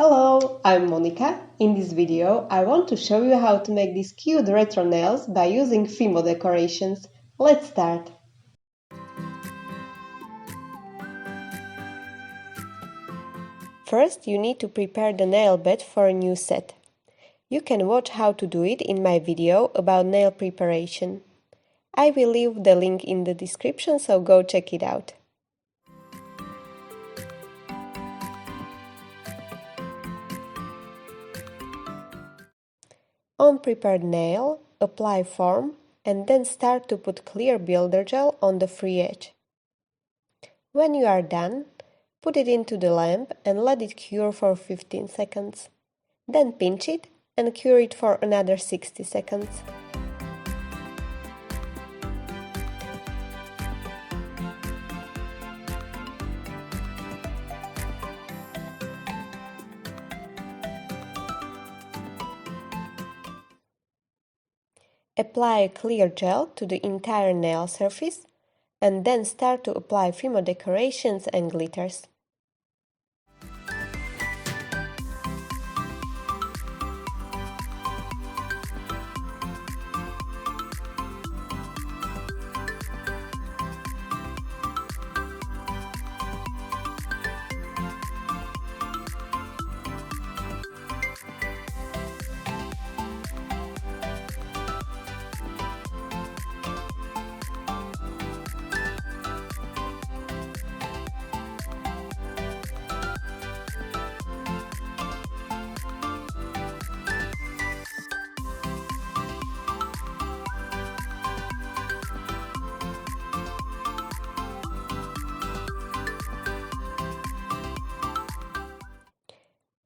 Hello, I'm Monika. In this video, I want to show you how to make these cute retro nails by using fimo decorations. Let's start! First, you need to prepare the nail bed for a new set. You can watch how to do it in my video about nail preparation. I will leave the link in the description, so go check it out. On prepared nail, apply foam and then start to put clear builder gel on the free edge. When you are done, put it into the lamp and let it cure for 15 seconds. Then pinch it and cure it for another 60 seconds. Apply a clear gel to the entire nail surface and then start to apply fimo decorations and glitters.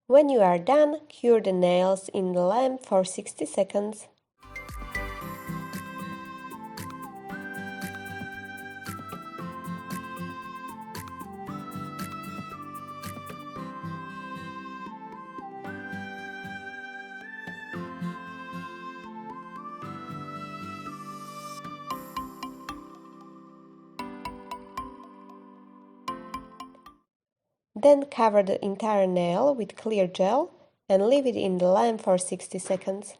When you are done, cure the nails in the lamp for 60 seconds. Then cover the entire nail with clear gel and leave it in the lamp for 60 seconds.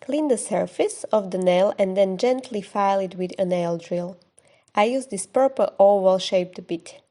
Clean the surface of the nail and then gently file it with a nail drill. I use this purple oval-shaped bit.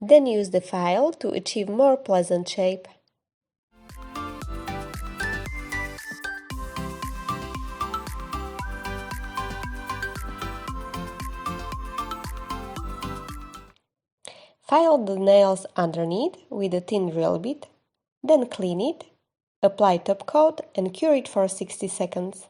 Then use the file to achieve more pleasant shape. File the nails underneath with a thin drill bit, then clean it, apply top coat and cure it for 60 seconds.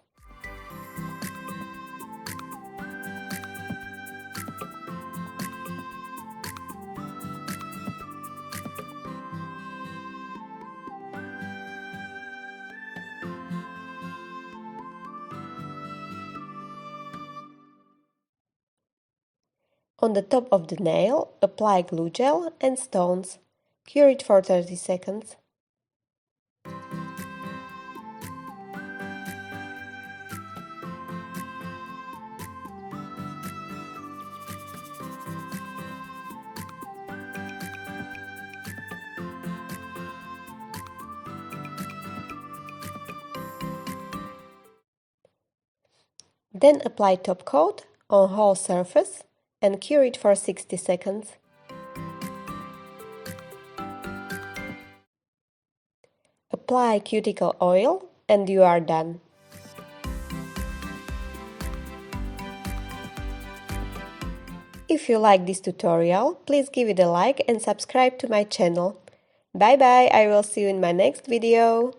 On the top of the nail, apply glue gel and stones. Cure it for 30 seconds. Then apply top coat on whole surface and cure it for 60 seconds. Apply cuticle oil and you are done. If you like this tutorial, please give it a like and subscribe to my channel. Bye bye, I will see you in my next video.